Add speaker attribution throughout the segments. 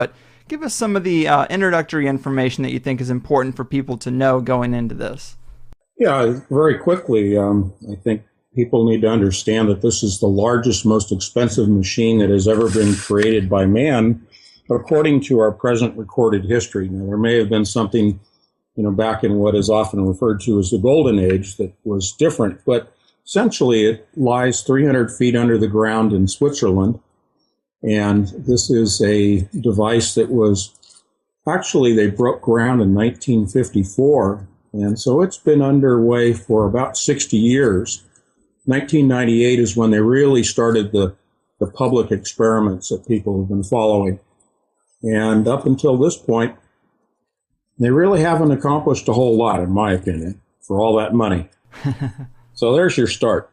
Speaker 1: But give us some of the introductory information that you think is important for people to know going into this.
Speaker 2: Yeah, very quickly, I think people need to understand that this is the largest, most expensive machine that has ever been created by man, according to our present recorded history. Now, there may have been something, back in what is often referred to as the Golden Age that was different, but essentially it lies 300 feet under the ground in Switzerland. And this is a device that was, actually, they broke ground in 1954. And so it's been underway for about 60 years. 1998 is when they really started the public experiments that people have been following. And up until this point, they really haven't accomplished a whole lot, in my opinion, for all that money. So there's your start.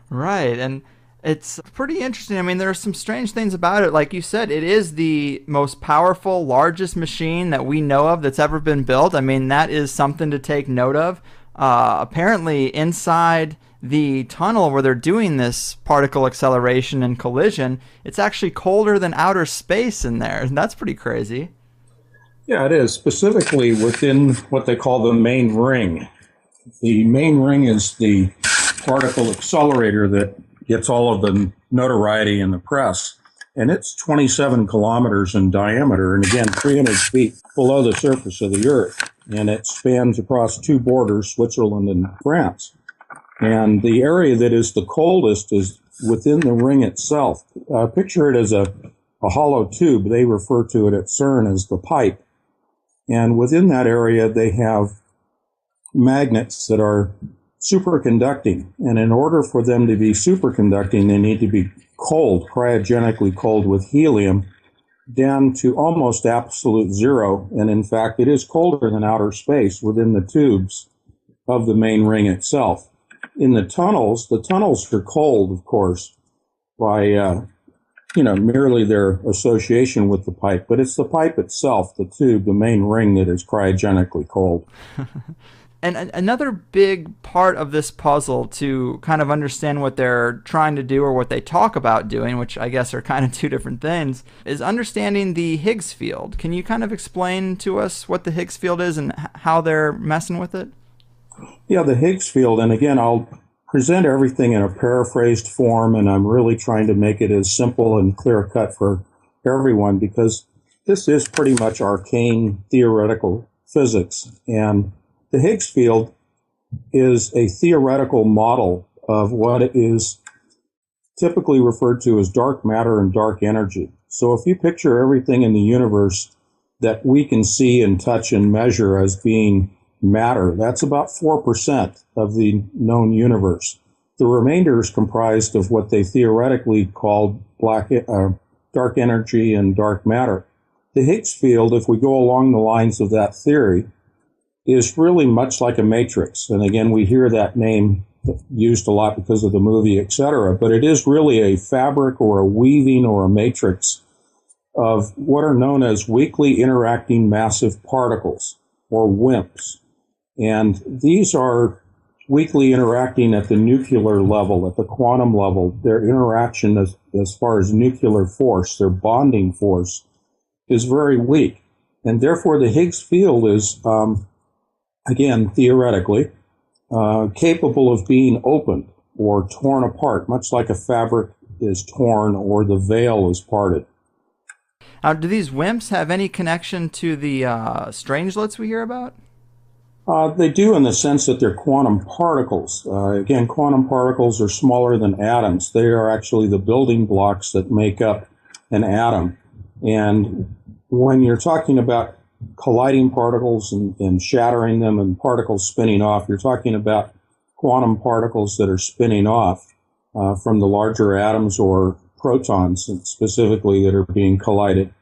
Speaker 1: Right. And it's pretty interesting. I mean, there are some strange things about it. Like you said, it is the most powerful, largest machine that we know of that's ever been built. I mean, that is something to take note of. Apparently, inside the tunnel where they're doing this particle acceleration and collision, it's actually colder than outer space in there. And that's pretty crazy.
Speaker 2: Yeah, it is, specifically within what they call the main ring. The main ring is the particle accelerator that gets all of the notoriety in the press. And it's 27 kilometers in diameter, and again, 300 feet below the surface of the Earth. And it spans across two borders, Switzerland and France. And the area that is the coldest is within the ring itself. Picture it as a hollow tube. They refer to it at CERN as the pipe. And within that area, they have magnets that are superconducting. And in order for them to be superconducting, they need to be cold, cryogenically cold with helium, down to almost absolute zero. And in fact, it is colder than outer space within the tubes of the main ring itself. In the tunnels are cold, of course, by merely their association with the pipe, but it's the pipe itself, the tube, the main ring, that is cryogenically cold.
Speaker 1: And another big part of this puzzle to kind of understand what they're trying to do or what they talk about doing, which I guess are kind of two different things, is understanding the Higgs field. Can you kind of explain to us what the Higgs field is and how they're messing with it?
Speaker 2: Yeah, the Higgs field, and again, I'll present everything in a paraphrased form, and I'm really trying to make it as simple and clear-cut for everyone, because this is pretty much arcane theoretical physics. And the Higgs field is a theoretical model of what is typically referred to as dark matter and dark energy. So if you picture everything in the universe that we can see and touch and measure as being matter, that's about 4% of the known universe. The remainder is comprised of what they theoretically called dark energy and dark matter. The Higgs field, if we go along the lines of that theory, is really much like a matrix. And again, we hear that name used a lot because of the movie, etc. But it is really a fabric or a weaving or a matrix of what are known as weakly interacting massive particles, or WIMPs. And these are weakly interacting at the nuclear level, at the quantum level. Their interaction as far as nuclear force, their bonding force, is very weak. And therefore the Higgs field is, again, theoretically, capable of being opened or torn apart, much like a fabric is torn or the veil is parted.
Speaker 1: Do these WIMPs have any connection to the strangelets we hear about?
Speaker 2: They do, in the sense that they're quantum particles. Again, quantum particles are smaller than atoms. They are actually the building blocks that make up an atom. And when you're talking about colliding particles and shattering them and particles spinning off, you're talking about quantum particles that are spinning off from the larger atoms or protons specifically that are being collided.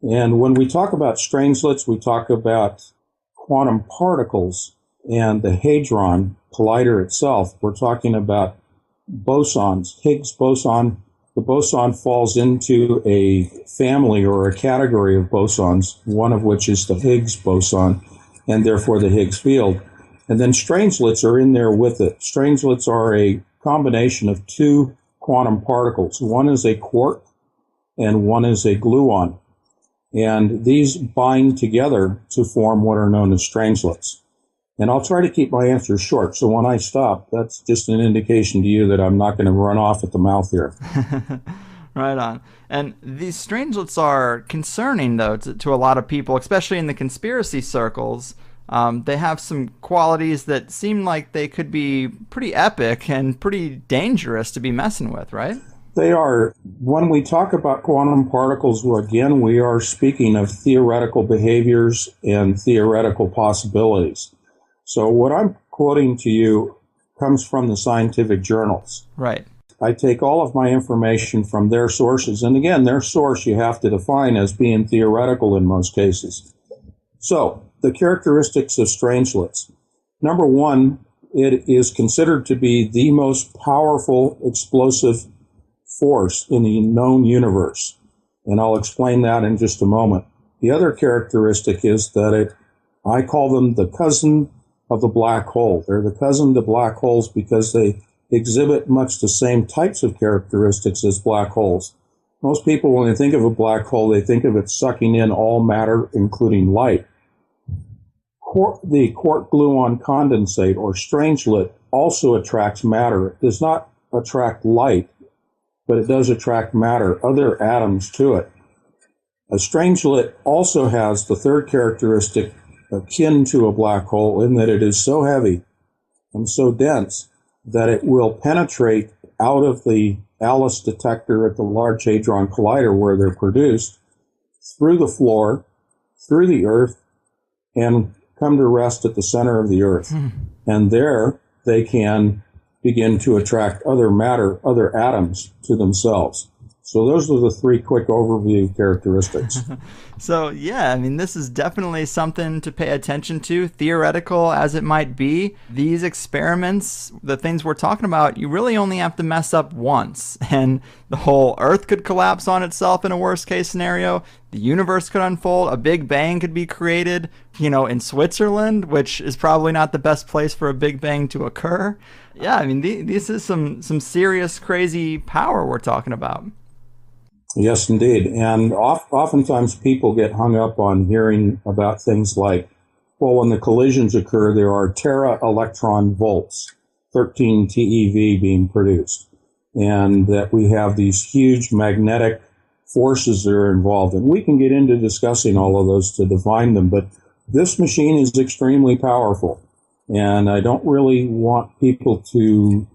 Speaker 2: And when we talk about strangelets, we talk about quantum particles and the hadron collider itself. We're talking about bosons, Higgs boson. The boson falls into a family or a category of bosons, one of which is the Higgs boson, and therefore the Higgs field. And then strangelets are in there with it. Strangelets are a combination of two quantum particles. One is a quark and one is a gluon. And these bind together to form what are known as strangelets. And I'll try to keep my answers short. So when I stop, that's just an indication to you that I'm not going to run off at the mouth here.
Speaker 1: Right on. And these strangelets are concerning, though, to a lot of people, especially in the conspiracy circles. They have some qualities that seem like they could be pretty epic and pretty dangerous to be messing with, right?
Speaker 2: They are. When we talk about quantum particles, well, again, we are speaking of theoretical behaviors and theoretical possibilities. So what I'm quoting to you comes from the scientific journals.
Speaker 1: Right.
Speaker 2: I take all of my information from their sources. And again, their source you have to define as being theoretical in most cases. So the characteristics of strangelets. Number one, it is considered to be the most powerful explosive force in the known universe. And I'll explain that in just a moment. The other characteristic is that I call them the cousin of the black hole. They're the cousin to black holes because they exhibit much the same types of characteristics as black holes. Most people, when they think of a black hole, they think of it sucking in all matter, including light. The quark gluon condensate, or strangelet, also attracts matter. It does not attract light, but it does attract matter, other atoms to it. A strangelet also has the third characteristic akin to a black hole in that it is so heavy and so dense that it will penetrate out of the ALICE detector at the Large Hadron Collider where they're produced, through the floor, through the Earth, and come to rest at the center of the Earth. And there they can begin to attract other matter, other atoms to themselves. So those are the three quick overview characteristics.
Speaker 1: So, yeah, I mean, this is definitely something to pay attention to, theoretical as it might be. These experiments, the things we're talking about, you really only have to mess up once, and the whole Earth could collapse on itself in a worst-case scenario. The universe could unfold. A Big Bang could be created, in Switzerland, which is probably not the best place for a Big Bang to occur. Yeah, I mean, this is some serious, crazy power we're talking about.
Speaker 2: Yes, indeed. And oftentimes people get hung up on hearing about things like, well, when the collisions occur, there are tera-electron volts, 13 TeV being produced, and that we have these huge magnetic forces that are involved. And we can get into discussing all of those to define them, but this machine is extremely powerful. And I don't really want people to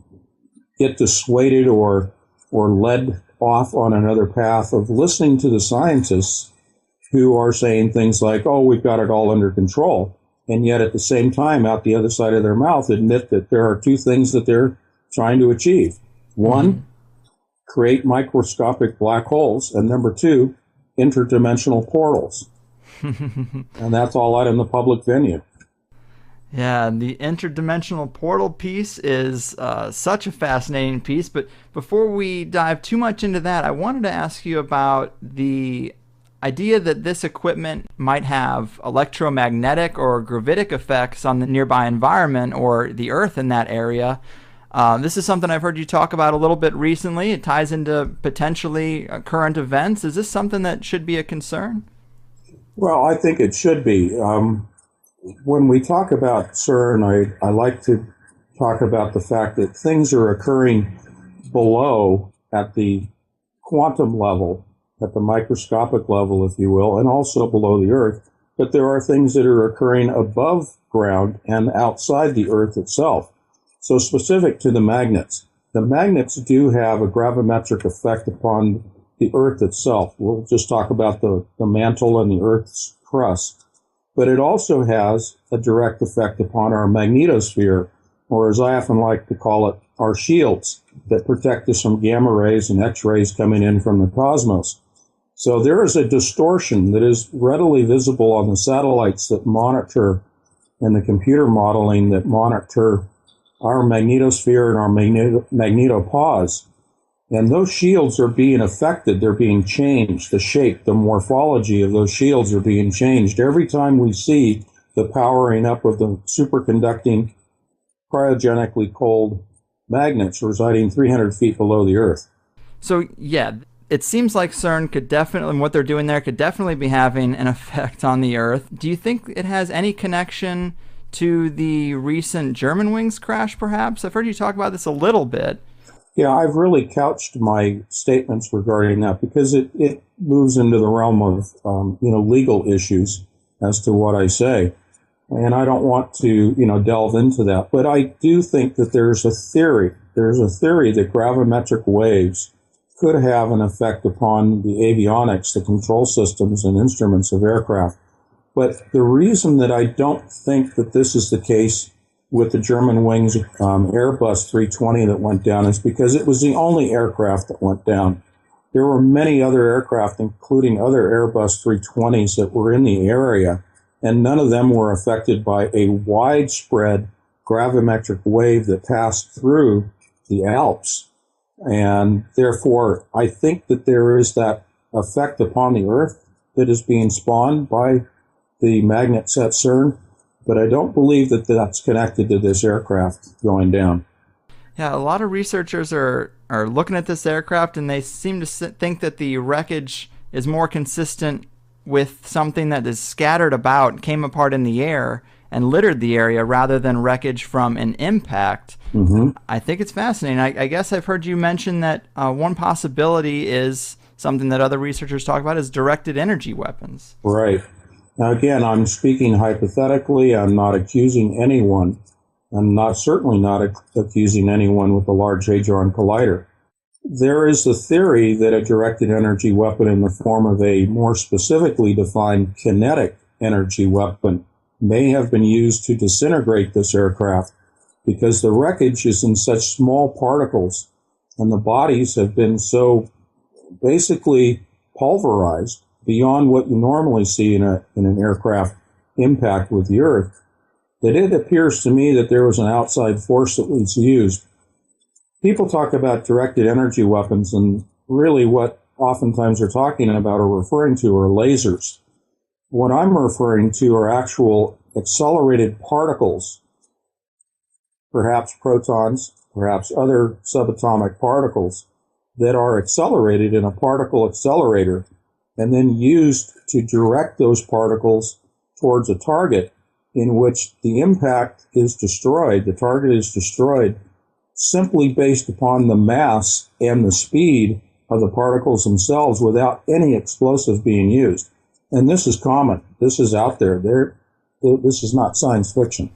Speaker 2: get dissuaded or led off on another path of listening to the scientists who are saying things like, oh, we've got it all under control. And yet at the same time, out the other side of their mouth, admit that there are two things that they're trying to achieve. One, create microscopic black holes. And number two, interdimensional portals. And that's all out in the public venue.
Speaker 1: Yeah, the interdimensional portal piece is such a fascinating piece. But before we dive too much into that, I wanted to ask you about the idea that this equipment might have electromagnetic or gravitic effects on the nearby environment or the Earth in that area. This is something I've heard you talk about a little bit recently. It ties into potentially current events. Is this something that should be a concern?
Speaker 2: Well, I think it should be. When we talk about CERN, I like to talk about the fact that things are occurring below at the quantum level, at the microscopic level, if you will, and also below the Earth. But there are things that are occurring above ground and outside the Earth itself. So specific to the magnets do have a gravimetric effect upon the Earth itself. We'll just talk about the mantle and the Earth's crust. But it also has a direct effect upon our magnetosphere, or as I often like to call it, our shields that protect us from gamma rays and X-rays coming in from the cosmos. So there is a distortion that is readily visible on the satellites that monitor and the computer modeling that monitor our magnetosphere and our magnetopause. And those shields are being affected. They're being changed. The shape, the morphology of those shields are being changed. Every time we see the powering up of the superconducting, cryogenically cold magnets residing 300 feet below the Earth.
Speaker 1: So, yeah, it seems like CERN could definitely, what they're doing there could definitely be having an effect on the Earth. Do you think it has any connection to the recent Germanwings crash, perhaps? I've heard you talk about this a little bit.
Speaker 2: Yeah, I've really couched my statements regarding that because it moves into the realm of legal issues as to what I say, and I don't want to delve into that. But I do think that there's a theory. There's a theory that gravimetric waves could have an effect upon the avionics, the control systems and instruments of aircraft. But the reason that I don't think that this is the case with the Germanwings Airbus 320 that went down is because it was the only aircraft that went down. There were many other aircraft, including other Airbus 320s that were in the area, and none of them were affected by a widespread gravimetric wave that passed through the Alps. And therefore, I think that there is that effect upon the Earth that is being spawned by the magnets at CERN, but I don't believe that that's connected to this aircraft going down.
Speaker 1: Yeah, a lot of researchers are looking at this aircraft, and they seem to think that the wreckage is more consistent with something that is scattered about, came apart in the air, and littered the area rather than wreckage from an impact.
Speaker 2: Mm-hmm.
Speaker 1: I think it's fascinating. I guess I've heard you mention that one possibility is something that other researchers talk about is directed energy weapons.
Speaker 2: Right. Now, again, I'm speaking hypothetically. I'm not accusing anyone. I'm certainly not accusing anyone with a Large Hadron Collider. There is the theory that a directed energy weapon in the form of a more specifically defined kinetic energy weapon may have been used to disintegrate this aircraft because the wreckage is in such small particles and the bodies have been so basically pulverized beyond what you normally see in an aircraft impact with the Earth, that it appears to me that there was an outside force that was used. People talk about directed energy weapons, and really what oftentimes they're talking about or referring to are lasers. What I'm referring to are actual accelerated particles, perhaps protons, perhaps other subatomic particles, that are accelerated in a particle accelerator and then used to direct those particles towards a target in which the impact is destroyed, the target is destroyed, simply based upon the mass and the speed of the particles themselves without any explosive being used. And this is common. This is out there. This is not science fiction.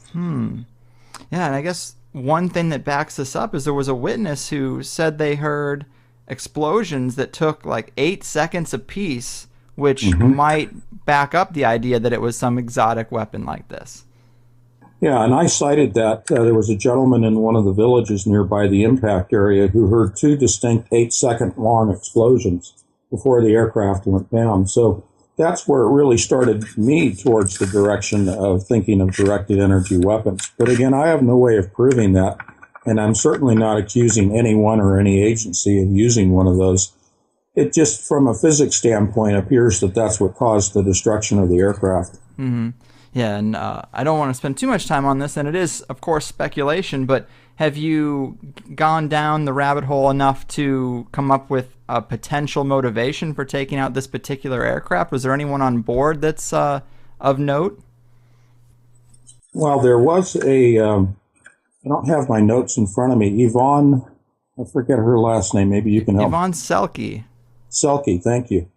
Speaker 1: Yeah, and I guess one thing that backs this up is there was a witness who said they heard explosions that took like 8 seconds apiece, which might back up the idea that it was some exotic weapon like this.
Speaker 2: Yeah, and I cited that. There was a gentleman in one of the villages nearby the impact area who heard 2 distinct 8-second long explosions before the aircraft went down. So that's where it really started me towards the direction of thinking of directed energy weapons. But again, I have no way of proving that, and I'm certainly not accusing anyone or any agency of using one of those. It just, from a physics standpoint, appears that that's what caused the destruction of the aircraft.
Speaker 1: Mm-hmm. Yeah, and I don't want to spend too much time on this, and it is, of course, speculation, but have you gone down the rabbit hole enough to come up with a potential motivation for taking out this particular aircraft? Was there anyone on board that's of note?
Speaker 2: Well, there was I don't have my notes in front of me, Yvonne, I forget her last name, maybe you can help.
Speaker 1: Yvonne Selke.
Speaker 2: Selke, thank you.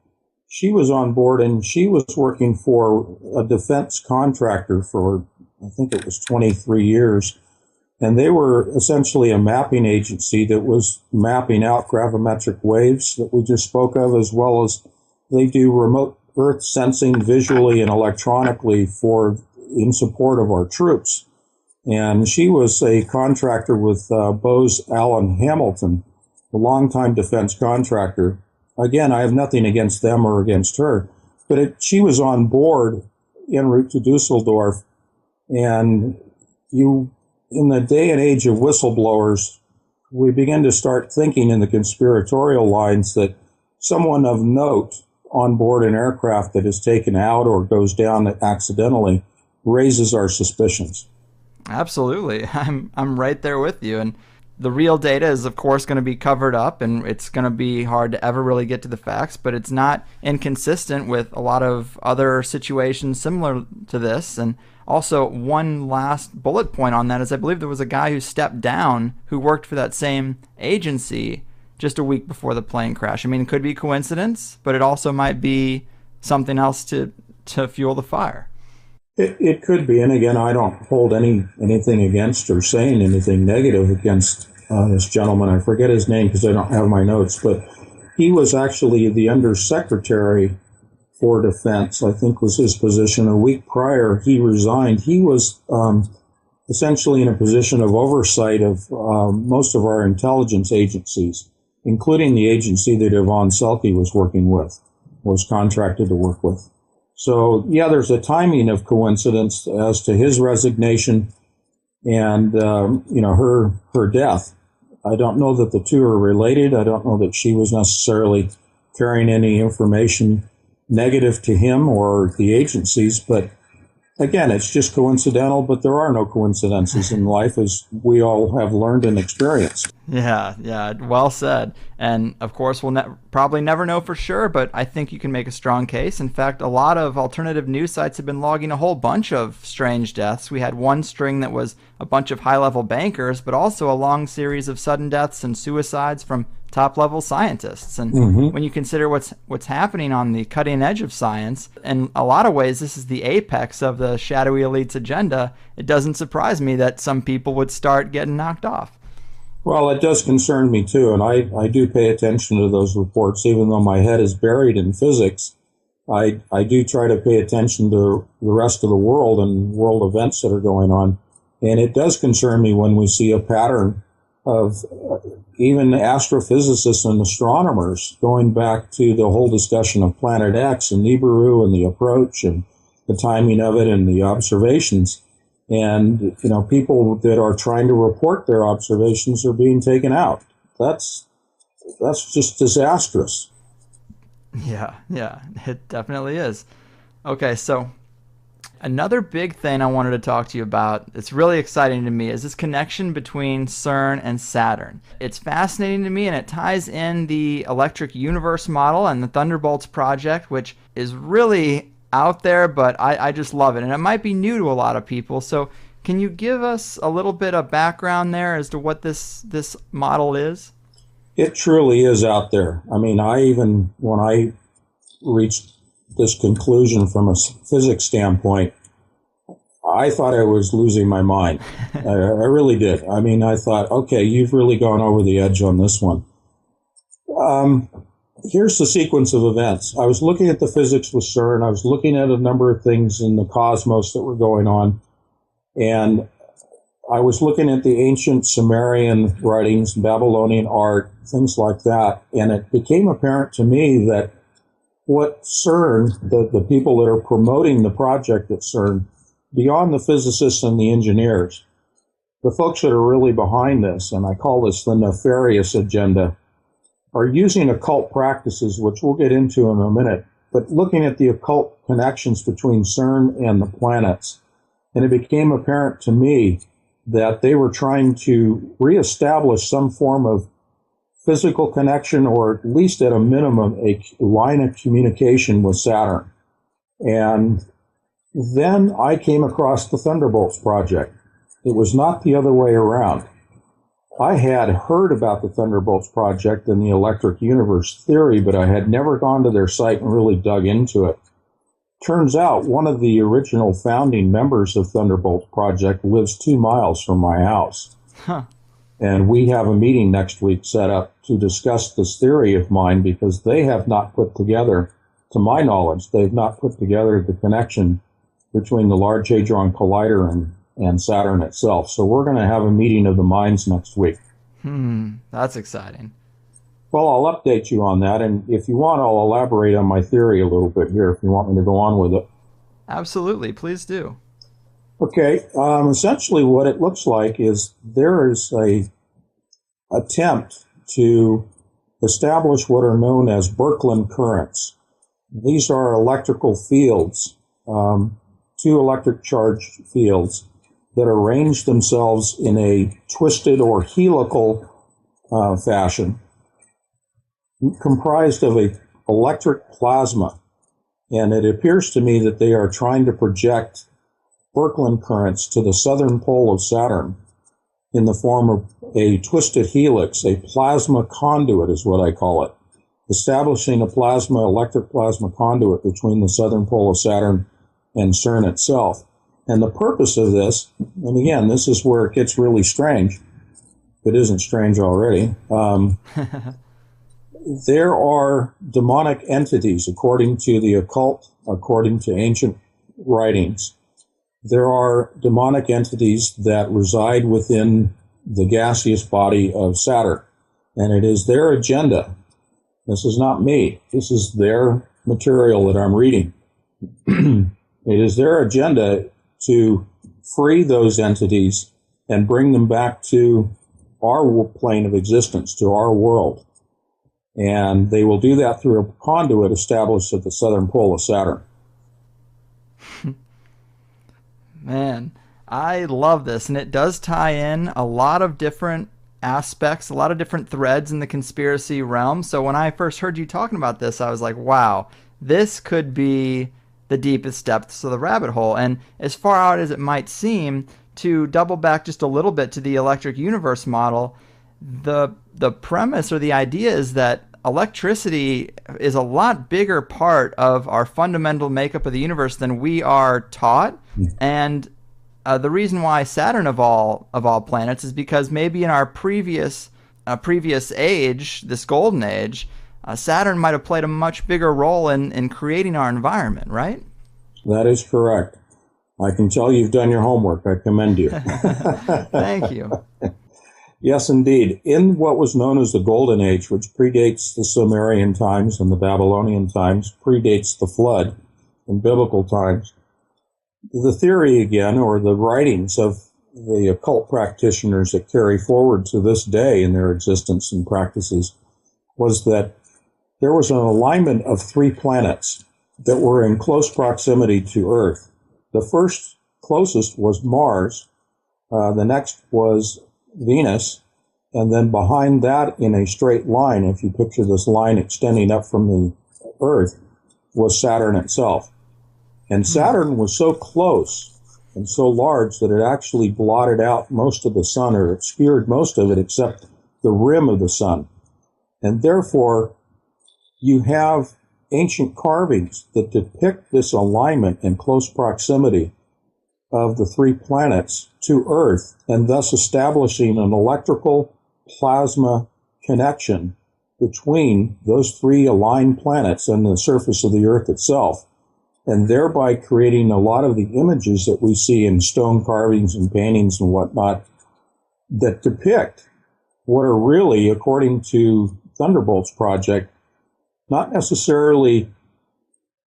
Speaker 2: She was on board, and she was working for a defense contractor for, I think it was 23 years. And they were essentially a mapping agency that was mapping out gravimetric waves that we just spoke of, as well as they do remote Earth sensing visually and electronically in support of our troops. And she was a contractor with Bose Allen Hamilton, a longtime defense contractor. Again, I have nothing against them or against her, but she was on board en route to Dusseldorf. And in the day and age of whistleblowers, we begin to start thinking in the conspiratorial lines that someone of note on board an aircraft that is taken out or goes down accidentally raises our suspicions.
Speaker 1: Absolutely. I'm right there with you. And The real data is, of course, going to be covered up, and it's going to be hard to ever really get to the facts, but it's not inconsistent with a lot of other situations similar to this. And also, one last bullet point on that is I believe there was a guy who stepped down who worked for that same agency just a week before the plane crash. I mean, it could be coincidence, but it also might be something else to fuel the fire.
Speaker 2: It could be, and again, I don't hold anything against or saying anything negative against this gentleman. I forget his name because I don't have my notes, but he was actually the Undersecretary for Defense, I think was his position. A week prior, he resigned. He was essentially in a position of oversight of most of our intelligence agencies, including the agency that Yvonne Selke was contracted to work with. So, yeah, there's a timing of coincidence as to his resignation and, her death. I don't know that the two are related. I don't know that she was necessarily carrying any information negative to him or the agencies, but again, it's just coincidental, but there are no coincidences in life, as we all have learned and experienced.
Speaker 1: Yeah, well said. And of course, we'll probably never know for sure, but I think you can make a strong case. In fact, a lot of alternative news sites have been logging a whole bunch of strange deaths. We had one string that was a bunch of high-level bankers, but also a long series of sudden deaths and suicides from top-level scientists. And when you consider what's happening on the cutting edge of science, in a lot of ways, this is the apex of the shadowy elite's agenda. It doesn't surprise me that some people would start getting knocked off.
Speaker 2: Well, it does concern me, too, and I do pay attention to those reports. Even though my head is buried in physics, I do try to pay attention to the rest of the world and world events that are going on. And it does concern me when we see a pattern of even astrophysicists and astronomers going back to the whole discussion of Planet X and Nibiru and the approach and the timing of it and the observations. And, people that are trying to report their observations are being taken out. That's just disastrous.
Speaker 1: Yeah, it definitely is. Okay, so another big thing I wanted to talk to you about, it's really exciting to me, is this connection between CERN and Saturn. It's fascinating to me, and it ties in the electric universe model and the Thunderbolts project, which is really out there, but I just love it. And it might be new to a lot of people. So can you give us a little bit of background there as to what this model is?
Speaker 2: It truly is out there. I mean, when I reached this conclusion from a physics standpoint, I thought I was losing my mind. I really did. I mean, I thought, okay, you've really gone over the edge on this one. Here's the sequence of events. I was looking at the physics with CERN. I was looking at a number of things in the cosmos that were going on. And I was looking at the ancient Sumerian writings, Babylonian art, things like that. And it became apparent to me that what CERN, the people that are promoting the project at CERN, beyond the physicists and the engineers, the folks that are really behind this, and I call this the nefarious agenda, are using occult practices, which we'll get into in a minute, but looking at the occult connections between CERN and the planets. And it became apparent to me that they were trying to reestablish some form of physical connection, or at least at a minimum, a line of communication with Saturn. And then I came across the Thunderbolts project. It was not the other way around. I had heard about the Thunderbolts project and the electric universe theory, but I had never gone to their site and really dug into it. Turns out one of the original founding members of Thunderbolts project lives 2 miles from my house.
Speaker 1: Huh.
Speaker 2: And we have a meeting next week set up to discuss this theory of mine, because they have not put together, to my knowledge, they've not put together the connection between the Large Hadron Collider and Saturn itself. So we're going to have a meeting of the minds next week.
Speaker 1: That's exciting.
Speaker 2: Well, I'll update you on that, and if you want, I'll elaborate on my theory a little bit here if you want me to go on with it.
Speaker 1: Absolutely, please do.
Speaker 2: Okay, essentially what it looks like is there is a attempt to establish what are known as Birkeland currents. These are electrical fields, 2 electric charge fields, that arrange themselves in a twisted or helical fashion, comprised of a electric plasma. And it appears to me that they are trying to project Birkeland currents to the southern pole of Saturn in the form of a twisted helix, a plasma conduit is what I call it, establishing a electric plasma conduit between the southern pole of Saturn and CERN itself. And the purpose of this, and again, this is where it gets really strange, if it isn't strange already, there are demonic entities, according to the occult, according to ancient writings. There are demonic entities that reside within the gaseous body of Saturn. And it is their agenda. This is not me. This is their material that I'm reading. It is their agenda to free those entities and bring them back to our plane of existence, to our world. And they will do that through a conduit established at the southern pole of Saturn.
Speaker 1: Man, I love this, and it does tie in a lot of different aspects, a lot of different threads in the conspiracy realm. So when I first heard you talking about this, I was like, wow, this could be the deepest depths of the rabbit hole. And as far out as it might seem, to double back just a little bit to the electric universe model, the premise or the idea is that electricity is a lot bigger part of our fundamental makeup of the universe than we are taught. And the reason why Saturn of all planets is because maybe in our previous age, this golden age, Saturn might have played a much bigger role in creating our environment, right?
Speaker 2: That is correct. I can tell you've done your homework. I commend you.
Speaker 1: Thank you.
Speaker 2: Yes, indeed. In what was known as the Golden Age, which predates the Sumerian times and the Babylonian times, predates the flood in biblical times, the theory again, or the writings of the occult practitioners that carry forward to this day in their existence and practices, was that there was an alignment of 3 planets that were in close proximity to Earth. The first closest was Mars, the next was Venus, and then behind that in a straight line, if you picture this line extending up from the Earth, was Saturn itself. And Saturn was so close and so large that it actually blotted out most of the sun, or obscured most of it except the rim of the sun. And therefore, you have ancient carvings that depict this alignment and close proximity of the 3 planets to Earth, and thus establishing an electrical plasma connection between those 3 aligned planets and the surface of the Earth itself, and thereby creating a lot of the images that we see in stone carvings and paintings and whatnot that depict what are really, according to Thunderbolt's project, not necessarily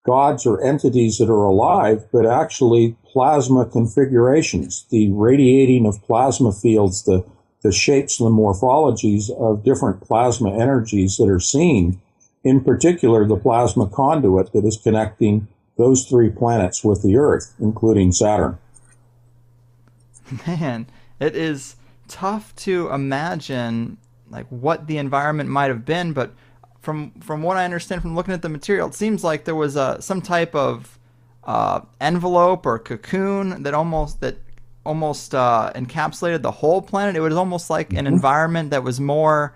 Speaker 2: gods or entities that are alive, but actually plasma configurations, the radiating of plasma fields, the shapes and the morphologies of different plasma energies that are seen, in particular the plasma conduit that is connecting those 3 planets with the Earth, including Saturn.
Speaker 1: Man, it is tough to imagine like what the environment might have been, but from what I understand from looking at the material, it seems like there was some type of envelope or cocoon that almost encapsulated the whole planet. It was almost like an environment that was more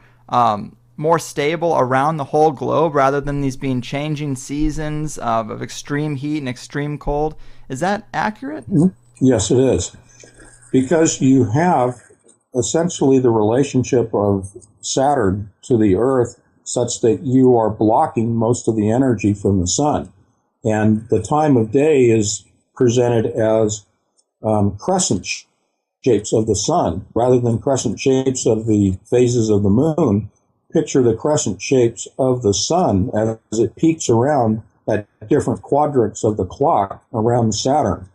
Speaker 1: stable around the whole globe, rather than these being changing seasons of extreme heat and extreme cold. Is that accurate?
Speaker 2: Yes, it is. Because you have essentially the relationship of Saturn to the Earth such that you are blocking most of the energy from the sun. And the time of day is presented as crescent shapes of the sun, rather than crescent shapes of the phases of the moon. Picture the crescent shapes of the sun as it peaks around at different quadrants of the clock around Saturn.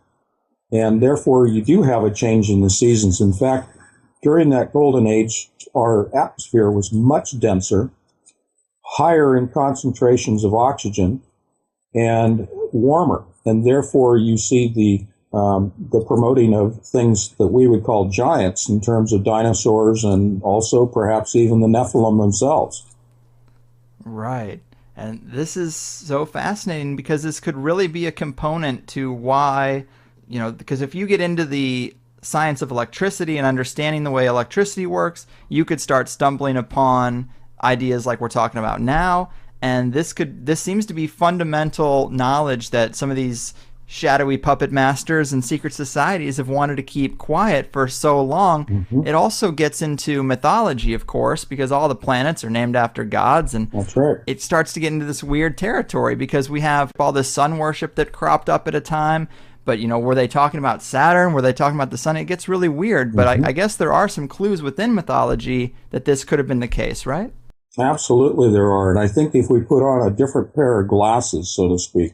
Speaker 2: And therefore, you do have a change in the seasons. In fact, during that golden age, our atmosphere was much denser, higher in concentrations of oxygen, and warmer. And therefore, you see the the promoting of things that we would call giants in terms of dinosaurs and also perhaps even the Nephilim themselves.
Speaker 1: Right. And this is so fascinating because this could really be a component to why, because if you get into the science of electricity and understanding the way electricity works, you could start stumbling upon ideas like we're talking about now. And this seems to be fundamental knowledge that some of these shadowy puppet masters and secret societies have wanted to keep quiet for so long. Mm-hmm. It also gets into mythology, of course, because all the planets are named after gods, and
Speaker 2: that's right.
Speaker 1: It starts to get into this weird territory because we have all this sun worship that cropped up at a time. But, were they talking about Saturn? Were they talking about the sun? It gets really weird. But I guess there are some clues within mythology that this could have been the case, right?
Speaker 2: Absolutely there are. And I think if we put on a different pair of glasses, so to speak,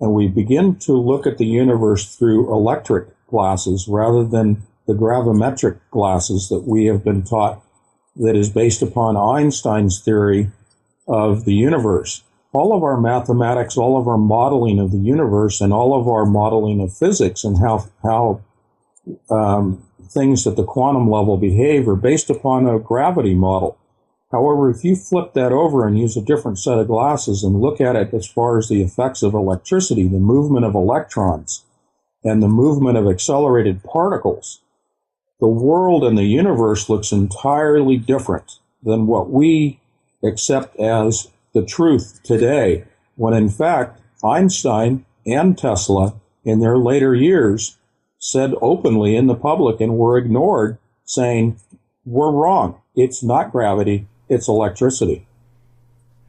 Speaker 2: and we begin to look at the universe through electric glasses rather than the gravimetric glasses that we have been taught, that is based upon Einstein's theory of the universe. All of our mathematics, all of our modeling of the universe, and all of our modeling of physics and how things at the quantum level behave are based upon a gravity model. However, if you flip that over and use a different set of glasses and look at it as far as the effects of electricity, the movement of electrons, and the movement of accelerated particles, the world and the universe looks entirely different than what we accept as the truth today, when in fact Einstein and Tesla in their later years said openly in the public and were ignored, saying, we're wrong. It's not gravity. It's electricity.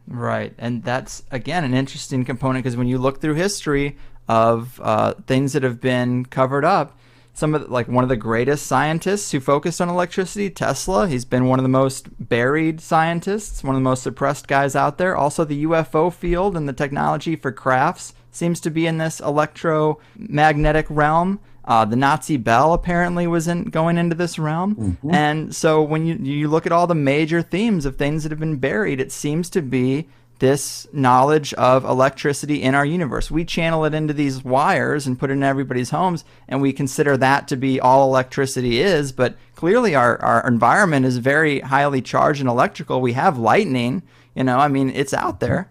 Speaker 1: Right. And that's, again, an interesting component because when you look through history of things that have been covered up, one of the greatest scientists who focused on electricity, Tesla, he's been one of the most buried scientists, one of the most suppressed guys out there. Also, the UFO field and the technology for crafts seems to be in this electromagnetic realm. The Nazi bell apparently wasn't going into this realm. Mm-hmm. And so when you look at all the major themes of things that have been buried, it seems to be this knowledge of electricity in our universe. We channel it into these wires and put it in everybody's homes, and we consider that to be all electricity is, but clearly our environment is very highly charged and electrical. We have lightning, it's out there.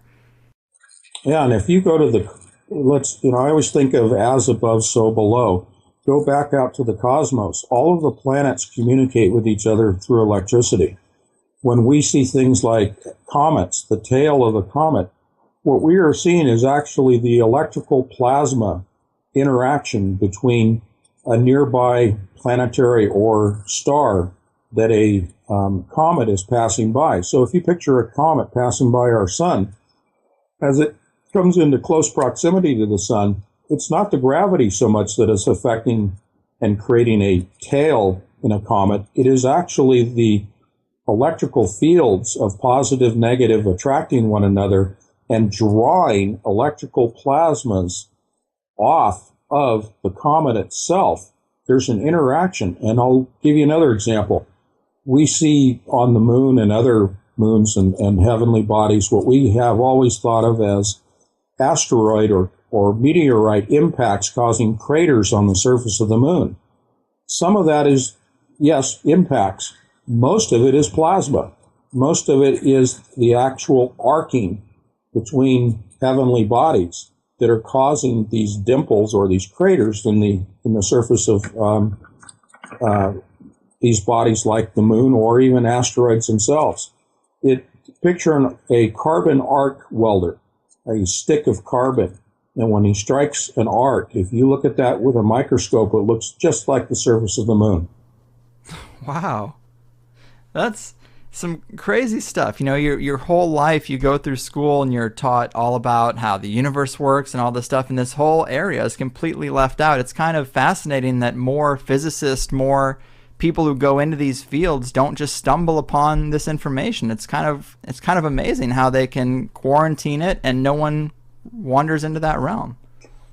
Speaker 2: Yeah, and if you go to I always think of as above, so below. Go back out to the cosmos. All of the planets communicate with each other through electricity. When we see things like comets, the tail of a comet, what we are seeing is actually the electrical plasma interaction between a nearby planetary or star that a comet is passing by. So if you picture a comet passing by our sun, as it comes into close proximity to the sun, it's not the gravity so much that is affecting and creating a tail in a comet. It is actually the electrical fields of positive, negative attracting one another and drawing electrical plasmas off of the comet itself. There's an interaction. And I'll give you another example. We see on the moon and other moons and heavenly bodies what we have always thought of as asteroid or meteorite impacts causing craters on the surface of the moon. Some of that is, yes, impacts. Most of it is plasma. Most of it is the actual arcing between heavenly bodies that are causing these dimples or these craters in the surface of these bodies like the moon or even asteroids themselves. Picture a carbon arc welder, a stick of carbon. And when he strikes an arc, if you look at that with a microscope, it looks just like the surface of the moon.
Speaker 1: Wow. That's some crazy stuff. Your whole life you go through school and you're taught all about how the universe works and all this stuff, and this whole area is completely left out. It's kind of fascinating that more physicists, more people who go into these fields don't just stumble upon this information. It's kind of amazing how they can quarantine it and no one wanders into that realm.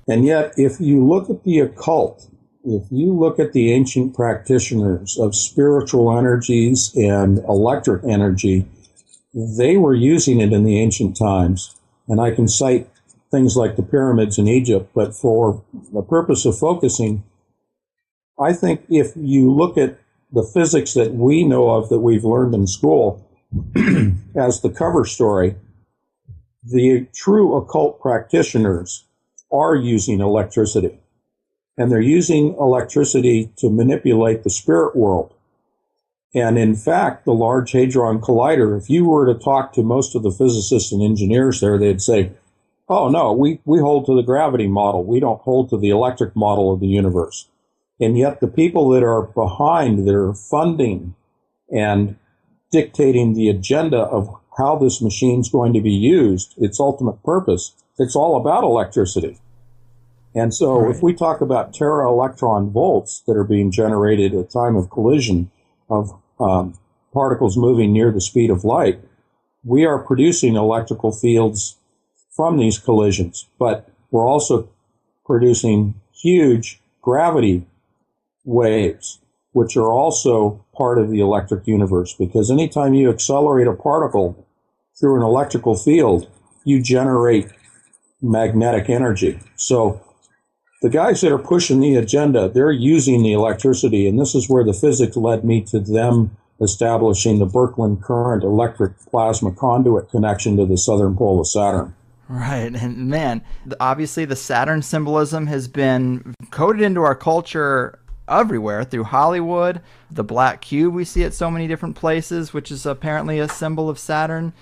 Speaker 2: And yet, if you look at the occult, if you look at the ancient practitioners of spiritual energies and electric energy, they were using it in the ancient times. And I can cite things like the pyramids in Egypt. But for the purpose of focusing, I think if you look at the physics that we know of that we've learned in school as the cover story, the true occult practitioners are using electricity. And they're using electricity to manipulate the spirit world. And in fact, the Large Hadron Collider, if you were to talk to most of the physicists and engineers there, they'd say, oh, no, we hold to the gravity model. We don't hold to the electric model of the universe. And yet the people that are behind, that are funding and dictating the agenda of how this machine's going to be used, its ultimate purpose, it's all about electricity. And so
Speaker 1: Right.
Speaker 2: if we talk about tera-electron volts that are being generated at time of collision of particles moving near the speed of light, we are producing electrical fields from these collisions. But we're also producing huge gravity waves, which are also part of the electric universe. Because anytime you accelerate a particle through an electrical field, you generate magnetic energy. So the guys that are pushing the agenda, they're using the electricity, and this is where the physics led me to them establishing the Birkeland current electric plasma conduit connection to the southern pole of Saturn.
Speaker 1: Right. And man, obviously the Saturn symbolism has been coded into our culture everywhere through Hollywood. The black cube we see at so many different places, which is apparently a symbol of Saturn.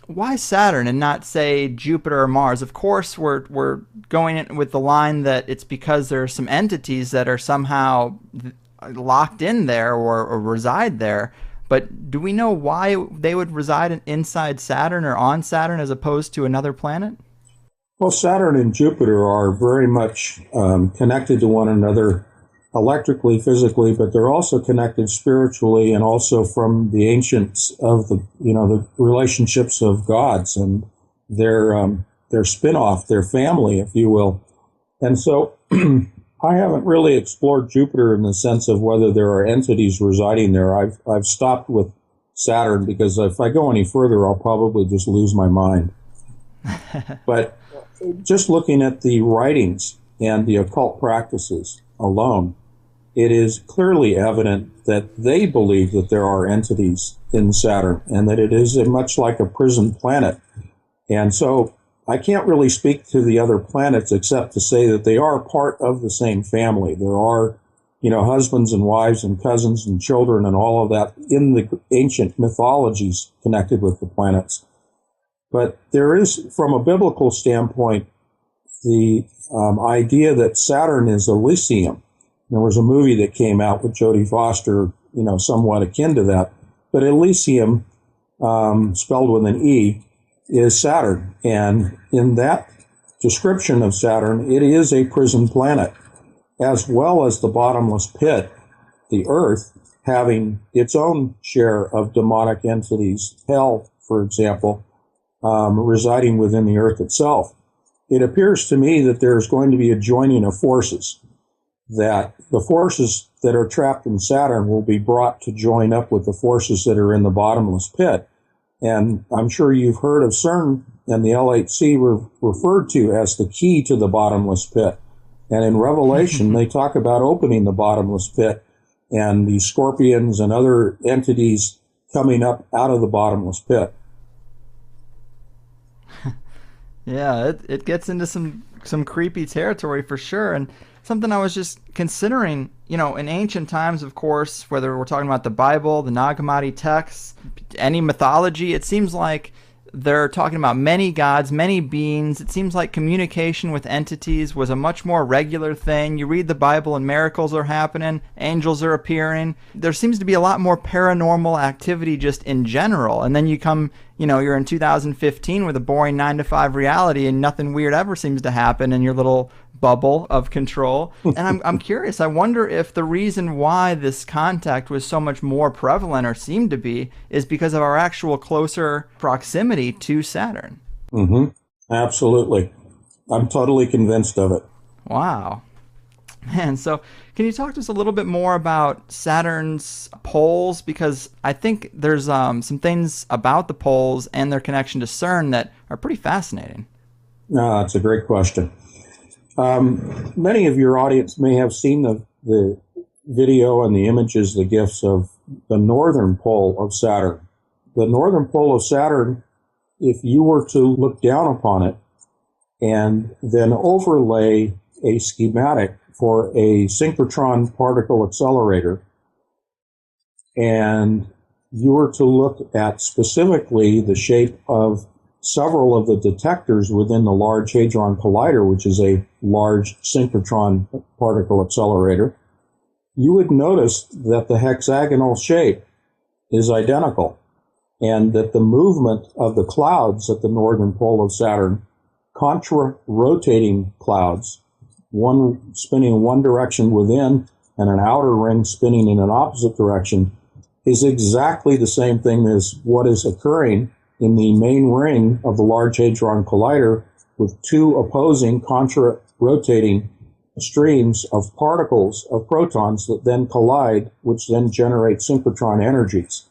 Speaker 1: Why Saturn and not, say, Jupiter or Mars? Of course, we're going in with the line that it's because there are some entities that are somehow locked in there or reside there. But do we know why they would reside inside Saturn or on Saturn as opposed to another planet?
Speaker 2: Well, Saturn and Jupiter are very much connected to one another electrically, physically, but they're also connected spiritually and also from the ancients of the relationships of gods and their spin-off, their family, if you will. And so I haven't really explored Jupiter in the sense of whether there are entities residing there. I've stopped with Saturn because if I go any further, I'll probably just lose my mind. But just looking at the writings and the occult practices alone, it is clearly evident that they believe that there are entities in Saturn and that it is much like a prison planet. And so I can't really speak to the other planets except to say that they are part of the same family. There are, husbands and wives and cousins and children and all of that in the ancient mythologies connected with the planets. But there is, from a biblical standpoint, the idea that Saturn is Elysium. There was a movie that came out with Jodie Foster, somewhat akin to that. But Elysium, spelled with an E, is Saturn. And in that description of Saturn, it is a prison planet, as well as the bottomless pit, the Earth, having its own share of demonic entities, hell, for example, residing within the Earth itself. It appears to me that there's going to be a joining of forces, that the forces that are trapped in Saturn will be brought to join up with the forces that are in the bottomless pit. And I'm sure you've heard of CERN and the LHC referred to as the key to the bottomless pit. And in Revelation, they talk about opening the bottomless pit and the scorpions and other entities coming up out of the bottomless pit.
Speaker 1: Yeah, it gets into some creepy territory for sure. And something I was just considering, in ancient times, of course, whether we're talking about the Bible, the Nag Hammadi texts, any mythology, it seems like they're talking about many gods, many beings. It seems like communication with entities was a much more regular thing. You read the Bible and miracles are happening, angels are appearing. There seems to be a lot more paranormal activity just in general. And then you come, you're in 2015 with a boring 9-to-5 reality and nothing weird ever seems to happen in your little bubble of control. And I'm curious, I wonder if the reason why this contact was so much more prevalent or seemed to be is because of our actual closer proximity to Saturn.
Speaker 2: Mm-hmm. Absolutely. I'm totally convinced of it.
Speaker 1: Wow. Man, so can you talk to us a little bit more about Saturn's poles? Because I think there's some things about the poles and their connection to CERN that are pretty fascinating.
Speaker 2: No, that's a great question. Many of your audience may have seen the video and the images, the GIFs of the northern pole of Saturn. The northern pole of Saturn, if you were to look down upon it and then overlay a schematic for a synchrotron particle accelerator, and you were to look at specifically the shape of several of the detectors within the Large Hadron Collider, which is a large synchrotron particle accelerator, you would notice that the hexagonal shape is identical, and that the movement of the clouds at the northern pole of Saturn, contra-rotating clouds, one spinning in one direction within and an outer ring spinning in an opposite direction, is exactly the same thing as what is occurring in the main ring of the Large Hadron Collider, with two opposing contra-rotating streams of particles of protons that then collide, which then generate synchrotron energies.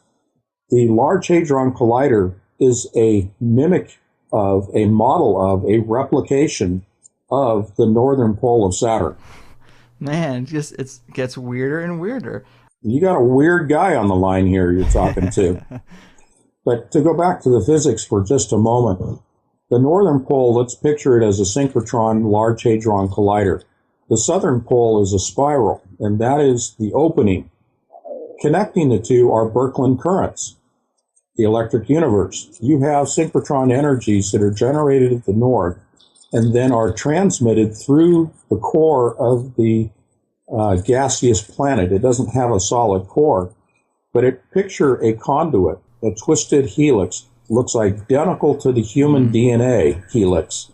Speaker 2: The Large Hadron Collider is a mimic of, a model of, a replication of the northern pole of Saturn.
Speaker 1: Man, it gets weirder and weirder.
Speaker 2: You got a weird guy on the line here you're talking to. But to go back to the physics for just a moment, the northern pole, let's picture it as a synchrotron Large Hadron Collider. The southern pole is a spiral, and that is the opening. Connecting the two are Birkeland currents, the electric universe. You have synchrotron energies that are generated at the north and then are transmitted through the core of the gaseous planet. It doesn't have a solid core, but picture a conduit, a twisted helix, looks identical to the human DNA helix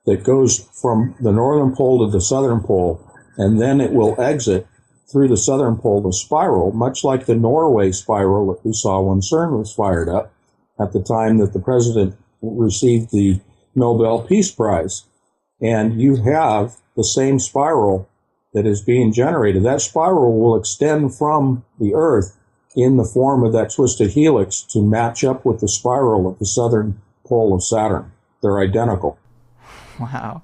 Speaker 2: that goes from the northern pole to the southern pole, and then it will exit through the southern pole to spiral, much like the Norway spiral that we saw when CERN was fired up at the time that the president received the Nobel Peace Prize. And you have the same spiral that is being generated. That spiral will extend from the Earth in the form of that twisted helix to match up with the spiral of the southern pole of Saturn. They're identical.
Speaker 1: Wow.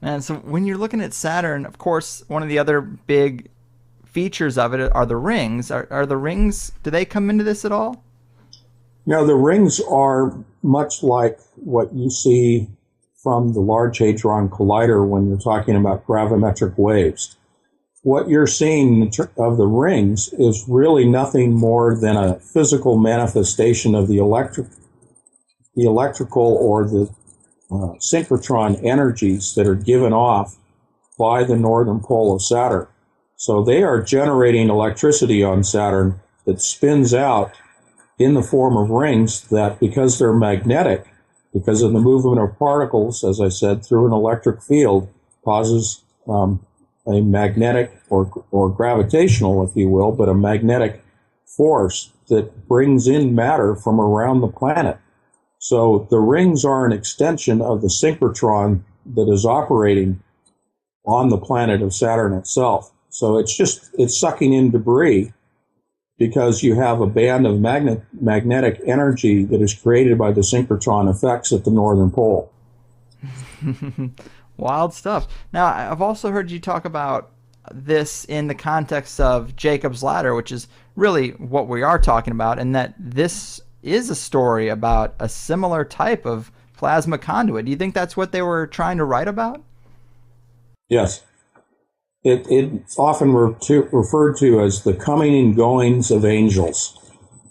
Speaker 1: Man, so when you're looking at Saturn, of course, one of the other big features of it are the rings. Are the rings, do they come into this at all?
Speaker 2: Now, the rings are much like what you see from the Large Hadron Collider when you're talking about gravimetric waves. What you're seeing of the rings is really nothing more than a physical manifestation of the electrical or the synchrotron energies that are given off by the northern pole of Saturn. So they are generating electricity on Saturn that spins out in the form of rings that, because they're magnetic, because of the movement of particles, as I said, through an electric field, causes a magnetic or gravitational, if you will, but a magnetic force that brings in matter from around the planet. So the rings are an extension of the synchrotron that is operating on the planet of Saturn itself. So it's sucking in debris because you have a band of magnetic energy that is created by the synchrotron effects at the northern pole.
Speaker 1: Wild stuff. Now, I've also heard you talk about this in the context of Jacob's Ladder, which is really what we are talking about, and that this is a story about a similar type of plasma conduit. Do you think that's what they were trying to write about?
Speaker 2: Yes. It's often referred to as the coming and goings of angels.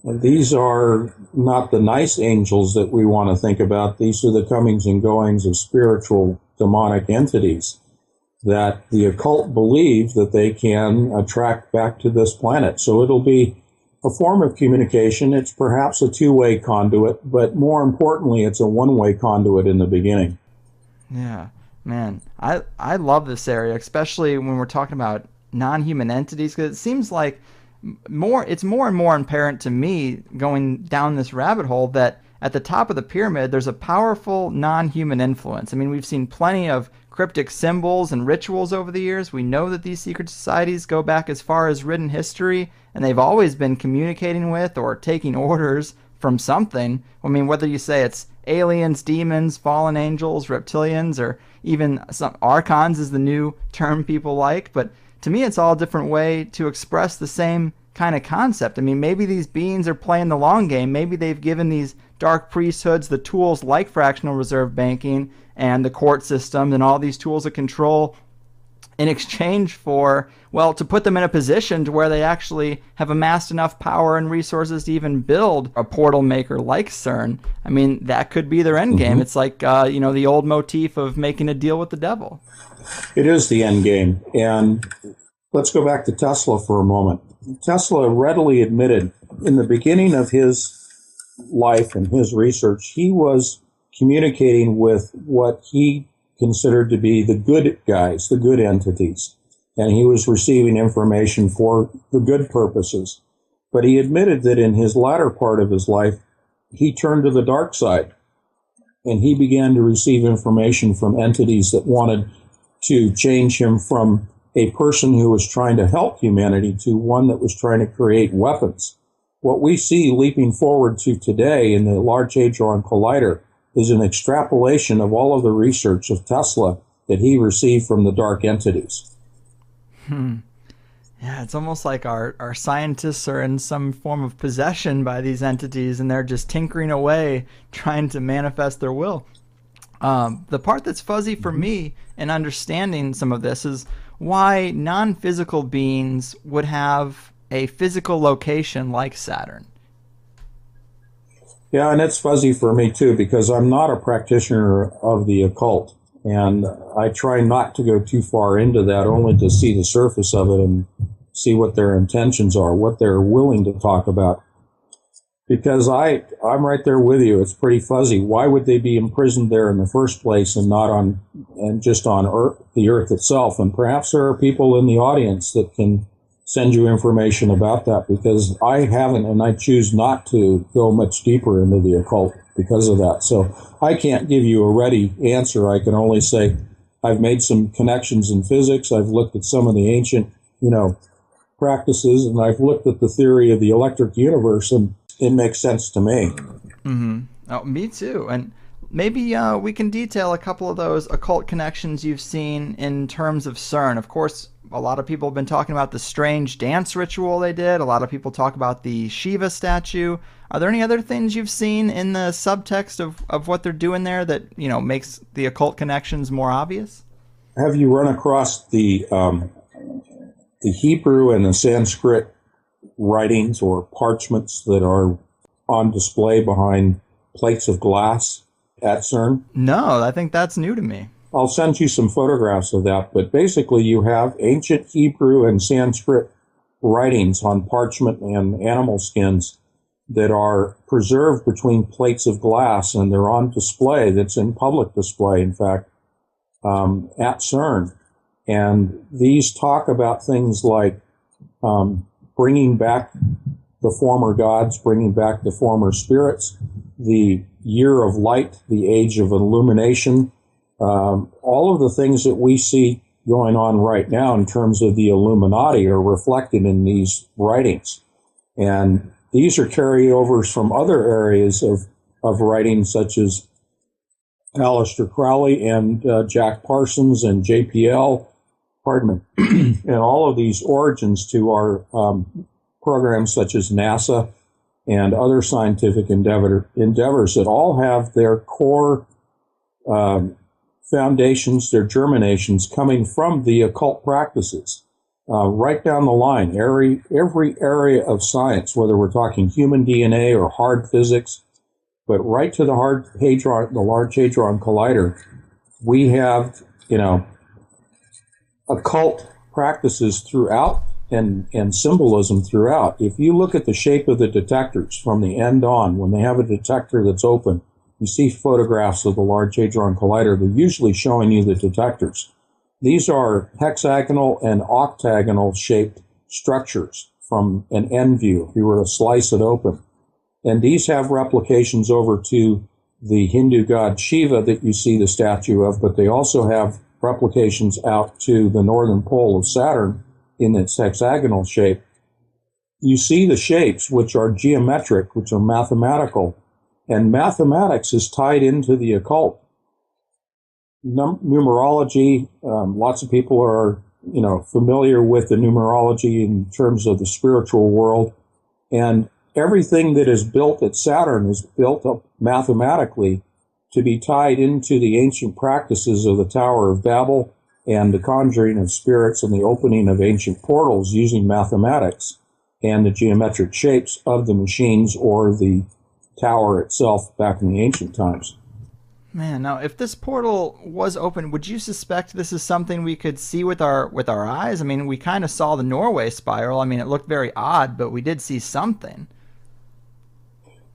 Speaker 2: And these are not the nice angels that we want to think about. These are the comings and goings of spiritual demonic entities that the occult believe that they can attract back to this planet. So it'll be a form of communication. It's perhaps a two-way conduit, but more importantly, it's a one-way conduit in the beginning.
Speaker 1: Yeah. Man, I love this area, especially when we're talking about non-human entities, because it seems like it's more and more apparent to me going down this rabbit hole that at the top of the pyramid, there's a powerful non-human influence. I mean, we've seen plenty of cryptic symbols and rituals over the years. We know that these secret societies go back as far as written history, and they've always been communicating with or taking orders from something. I mean, whether you say it's aliens, demons, fallen angels, reptilians, or even some archons is the new term people like, but to me it's all a different way to express the same kind of concept. I mean, maybe these beings are playing the long game. Maybe they've given these dark priesthoods the tools like fractional reserve banking and the court system and all these tools of control in exchange for, well, to put them in a position to where they actually have amassed enough power and resources to even build a portal maker like CERN. I mean, that could be their end game. It's like, the old motif of making a deal with the devil.
Speaker 2: It is the end game. And let's go back to Tesla for a moment. Tesla readily admitted in the beginning of his life and his research, he was communicating with what he considered to be the good guys, the good entities. And he was receiving information for the good purposes. But he admitted that in his latter part of his life, he turned to the dark side. And he began to receive information from entities that wanted to change him from a person who was trying to help humanity to one that was trying to create weapons. What we see leaping forward to today in the Large Hadron Collider is an extrapolation of all of the research of Tesla that he received from the dark entities.
Speaker 1: Yeah, it's almost like our scientists are in some form of possession by these entities, and they're just tinkering away, trying to manifest their will. The part that's fuzzy for me in understanding some of this is why non-physical beings would have a physical location like Saturn.
Speaker 2: Yeah, and it's fuzzy for me too, because I'm not a practitioner of the occult. And I try not to go too far into that, only to see the surface of it and see what their intentions are, what they're willing to talk about. Because I'm right there with you. It's pretty fuzzy. Why would they be imprisoned there in the first place and not just on Earth, the Earth itself? And perhaps there are people in the audience that can send you information about that, because I haven't, and I choose not to go much deeper into the occult because of that. So I can't give you a ready answer. I can only say I've made some connections in physics. I've looked at some of the ancient, practices, and I've looked at the theory of the electric universe, and it makes sense to me.
Speaker 1: Mm-hmm. Oh, me too. And maybe we can detail a couple of those occult connections you've seen in terms of CERN. Of course, a lot of people have been talking about the strange dance ritual they did. A lot of people talk about the Shiva statue. Are there any other things you've seen in the subtext of what they're doing there that, makes the occult connections more obvious?
Speaker 2: Have you run across the Hebrew and the Sanskrit writings or parchments that are on display behind plates of glass at CERN?
Speaker 1: No, I think that's new to me.
Speaker 2: I'll send you some photographs of that, but basically you have ancient Hebrew and Sanskrit writings on parchment and animal skins that are preserved between plates of glass, and they're on display. That's in public display, in fact, at CERN. And these talk about things like bringing back the former gods, bringing back the former spirits, the year of light, the age of illumination, all of the things that we see going on right now in terms of the Illuminati are reflected in these writings. And these are carryovers from other areas of writing, such as Aleister Crowley and Jack Parsons and JPL, and all of these origins to our programs such as NASA and other scientific endeavors that all have their core foundations, their germinations coming from the occult practices. Right down the line, every area of science, whether we're talking human DNA or hard physics, but right to the Large Hadron Collider, we have, occult practices throughout and symbolism throughout. If you look at the shape of the detectors from the end on, when they have a detector that's open, you see photographs of the Large Hadron Collider. They're usually showing you the detectors. These are hexagonal and octagonal shaped structures from an end view, if you were to slice it open. And these have replications over to the Hindu god Shiva that you see the statue of, but they also have replications out to the northern pole of Saturn in its hexagonal shape. you see the shapes, which are geometric, which are mathematical, and mathematics is tied into the occult. Numerology, lots of people are, familiar with the numerology in terms of the spiritual world, and everything that is built at Saturn is built up mathematically to be tied into the ancient practices of the Tower of Babel and the conjuring of spirits and the opening of ancient portals using mathematics and the geometric shapes of the machines or the tower itself back in the ancient times.
Speaker 1: Man, now if this portal was open, would you suspect this is something we could see with our eyes? I mean, we kind of saw the Norway spiral. I mean, it looked very odd, but we did see something.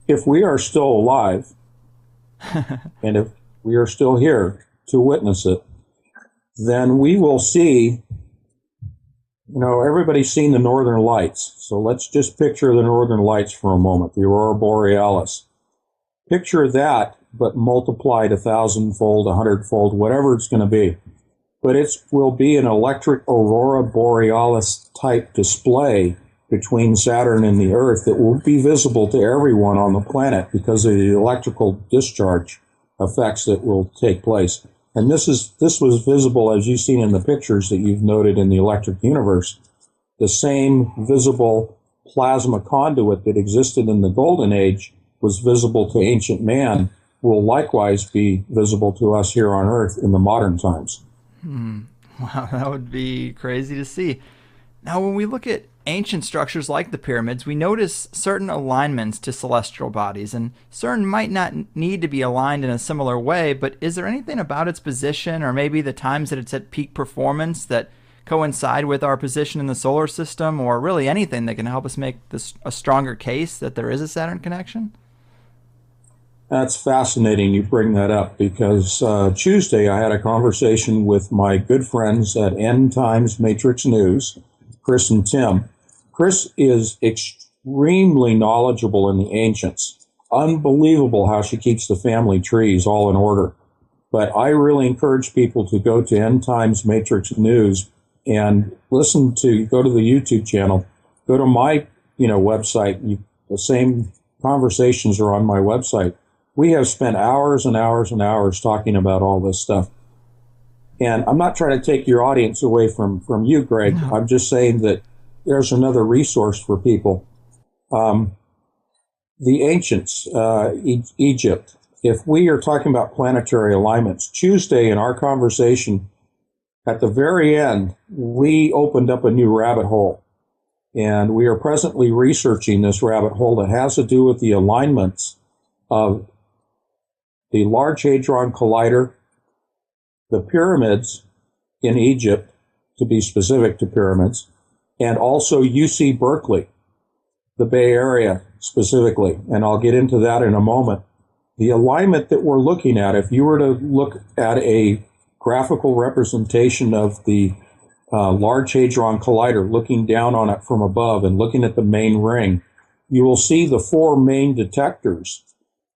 Speaker 2: If we are still alive, and if we are still here to witness it, then we will see, everybody's seen the Northern Lights. So let's just picture the Northern Lights for a moment, the Aurora Borealis. Picture that, but multiplied 1,000-fold, 100-fold, whatever it's going to be. But it will be an electric Aurora Borealis type display between Saturn and the Earth that will be visible to everyone on the planet because of the electrical discharge effects that will take place. And this was visible, as you've seen in the pictures that you've noted in the electric universe. The same visible plasma conduit that existed in the Golden Age was visible to ancient man, will likewise be visible to us here on Earth in the modern times.
Speaker 1: Wow, that would be crazy to see. Now, when we look at ancient structures like the pyramids, we notice certain alignments to celestial bodies, and CERN might not need to be aligned in a similar way, but is there anything about its position or maybe the times that it's at peak performance that coincide with our position in the solar system, or really anything that can help us make this a stronger case that there is a Saturn connection?
Speaker 2: That's fascinating you bring that up because Tuesday I had a conversation with my good friends at End Times Matrix News, Chris and Tim. Chris is extremely knowledgeable in the ancients. Unbelievable how she keeps the family trees all in order. But I really encourage people to go to End Times Matrix News and go to the YouTube channel, go to my website. The same conversations are on my website. We have spent hours and hours and hours talking about all this stuff. And I'm not trying to take your audience away from you, Greg. No. I'm just saying that there's another resource for people. The ancients, Egypt, if we are talking about planetary alignments, Tuesday in our conversation, at the very end, we opened up a new rabbit hole. And we are presently researching this rabbit hole that has to do with the alignments of the Large Hadron Collider, the pyramids in Egypt, to be specific to pyramids, and also UC Berkeley, the Bay Area specifically. And I'll get into that in a moment. The alignment that we're looking at, if you were to look at a graphical representation of the Large Hadron Collider, looking down on it from above and looking at the main ring, you will see the four main detectors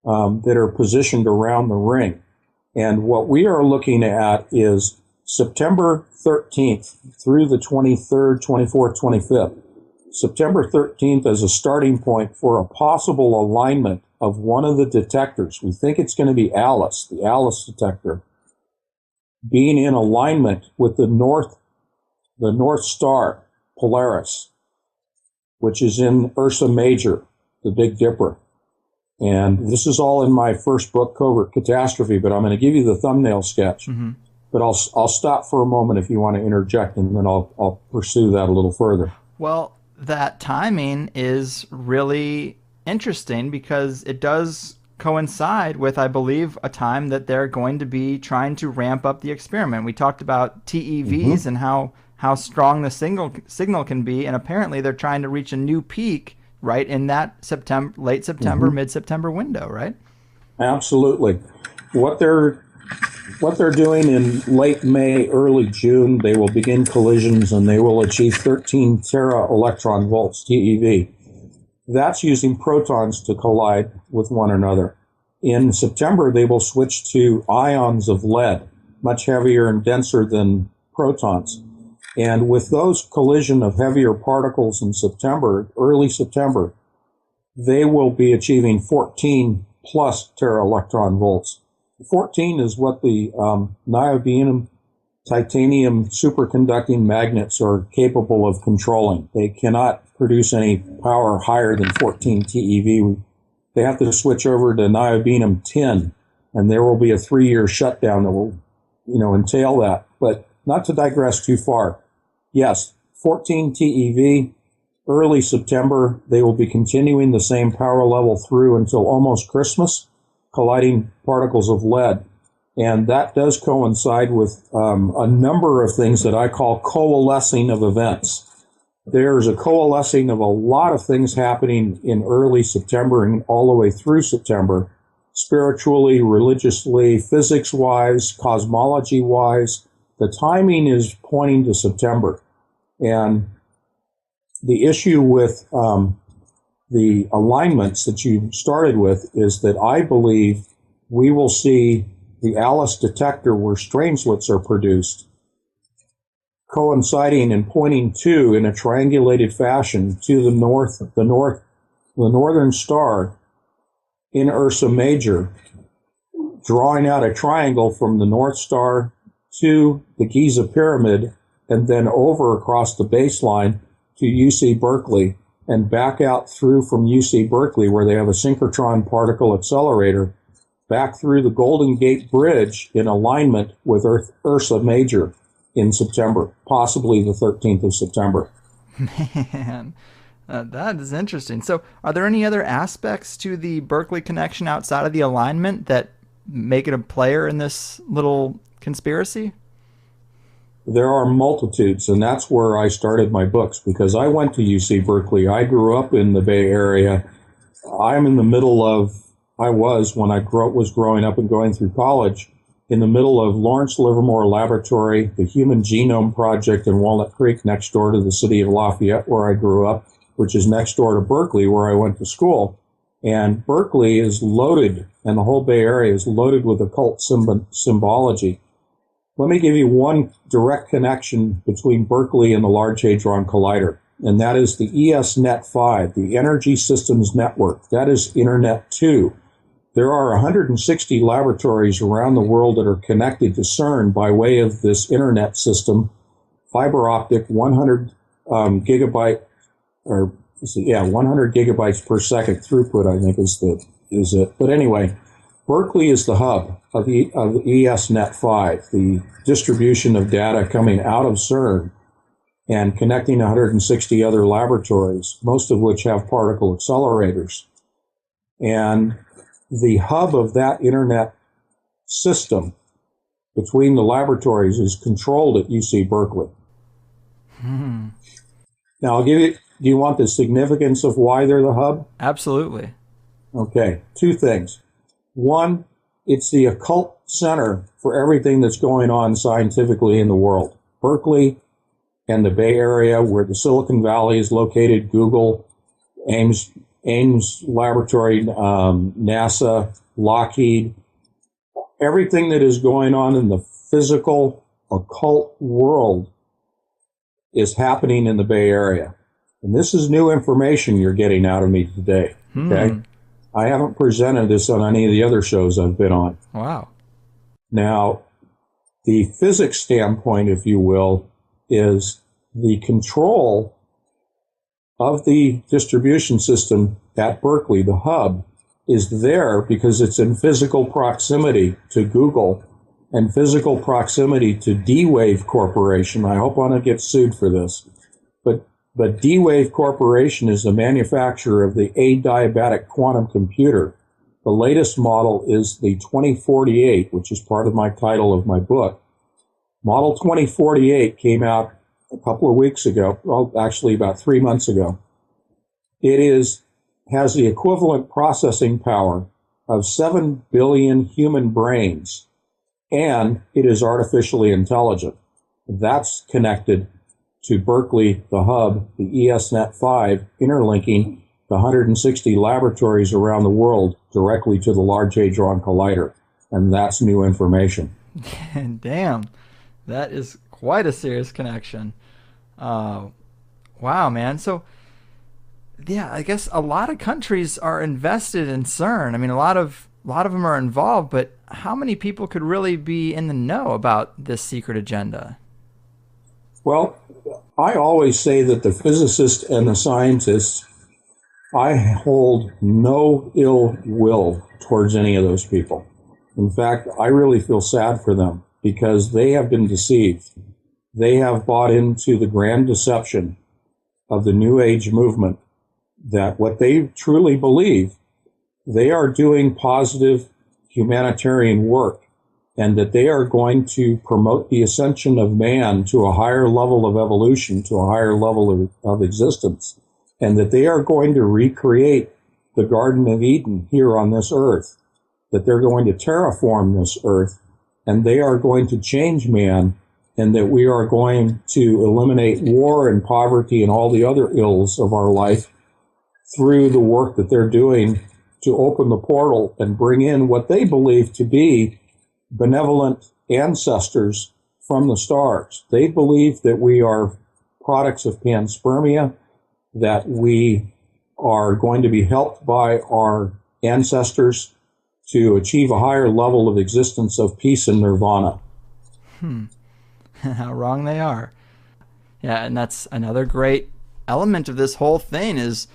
Speaker 2: that are positioned around the ring. And what we are looking at is September 13th through the 23rd, 24th, 25th. September 13th as a starting point for a possible alignment of one of the detectors. We think it's going to be Alice, the Alice detector, being in alignment with the North Star, Polaris, which is in Ursa Major, the Big Dipper. And this is all in my first book, Covert Catastrophe, but I'm going to give you the thumbnail sketch. Mm-hmm. But I'll stop for a moment if you want to interject, and then I'll pursue that a little further.
Speaker 1: Well, that timing is really interesting because it does coincide with, I believe, a time that they're going to be trying to ramp up the experiment. We talked about TEVs and how strong the signal can be, and apparently they're trying to reach a new peak right in that late September, mid-September window, right?
Speaker 2: Absolutely. What they're doing in late May, early June, they will begin collisions and they will achieve 13 tera electron volts, TeV. That's using protons to collide with one another. In September, they will switch to ions of lead, much heavier and denser than protons. And with those collision of heavier particles in September, early September, they will be achieving 14 plus tera electron volts. 14 is what the niobium titanium superconducting magnets are capable of controlling. They cannot produce any power higher than 14 TeV. They have to switch over to niobium tin, and there will be a 3-year shutdown that will, entail that. But not to digress too far. Yes, 14 TeV, early September, they will be continuing the same power level through until almost Christmas, colliding particles of lead. And that does coincide with a number of things that I call coalescing of events. There's a coalescing of a lot of things happening in early September and all the way through September, spiritually, religiously, physics-wise, cosmology-wise. The timing is pointing to September. And the issue with the alignments that you started with is that I believe we will see the Alice detector where strangelets are produced coinciding and pointing to, in a triangulated fashion, to the northern star in Ursa Major, drawing out a triangle from the North Star to the Giza Pyramid and then over across the baseline to UC Berkeley and back out through from UC Berkeley, where they have a synchrotron particle accelerator, back through the Golden Gate Bridge in alignment with Ursa Major in September, possibly the 13th of September.
Speaker 1: Man, that is interesting. So are there any other aspects to the Berkeley connection outside of the alignment that make it a player in this little conspiracy?
Speaker 2: There are multitudes, and that's where I started my books, because I went to UC Berkeley. I grew up in the Bay Area. I'm in the middle of, I was, when I was growing up and going through college, in the middle of Lawrence Livermore Laboratory, the Human Genome Project in Walnut Creek, next door to the city of Lafayette, where I grew up, which is next door to Berkeley, where I went to school. And Berkeley is loaded, and the whole Bay Area is loaded with occult symbology. Let me give you one direct connection between Berkeley and the Large Hadron Collider, and that is the ESNet5, the Energy Systems Network. That is Internet 2. There are 160 laboratories around the world that are connected to CERN by way of this internet system, fiber optic, 100 100 gigabytes per second throughput, I think is it. But anyway, Berkeley is the hub of ESNet5, the distribution of data coming out of CERN and connecting 160 other laboratories, most of which have particle accelerators. And the hub of that internet system between the laboratories is controlled at UC Berkeley. Now, I'll give you, do you want the significance of why they're the hub?
Speaker 1: Absolutely.
Speaker 2: Okay, two things. One, it's the occult center for everything that's going on scientifically in the world. Berkeley and the Bay Area, where the Silicon Valley is located, Google, Ames Laboratory, NASA, Lockheed, everything that is going on in the physical occult world is happening in the Bay Area. And this is new information you're getting out of me today. Okay? I haven't presented this on any of the other shows I've been on.
Speaker 1: Wow.
Speaker 2: Now, the physics standpoint, if you will, is the control of the distribution system at Berkeley, the hub, is there because it's in physical proximity to Google and physical proximity to D-Wave Corporation. I hope I don't get sued for this. But D-Wave Corporation is the manufacturer of the adiabatic quantum computer. The latest model is the 2048, which is part of my title of my book. Model 2048 came out a couple of weeks ago, well, actually about 3 months ago. It has the equivalent processing power of 7 billion human brains, and it is artificially intelligent. That's connected to Berkeley, the hub, the ESNet5, interlinking the 160 laboratories around the world directly to the Large Hadron Collider. And that's new information.
Speaker 1: Damn, that is quite a serious connection. Oh, wow, man. So, yeah, I guess a lot of countries are invested in CERN. I mean, a lot of them are involved, but how many people could really be in the know about this secret agenda?
Speaker 2: Well, I always say that the physicists and the scientists, I hold no ill will towards any of those people. In fact, I really feel sad for them because they have been deceived. They have bought into the grand deception of the New Age movement that what they truly believe, they are doing positive humanitarian work and that they are going to promote the ascension of man to a higher level of evolution, to a higher level of existence, and that they are going to recreate the Garden of Eden here on this earth, that they're going to terraform this earth, and they are going to change man, and that we are going to eliminate war and poverty and all the other ills of our life through the work that they're doing to open the portal and bring in what they believe to be benevolent ancestors from the stars. They believe that we are products of panspermia, that we are going to be helped by our ancestors to achieve a higher level of existence of peace and nirvana.
Speaker 1: How wrong they are. Yeah, and that's another great element of this whole thing is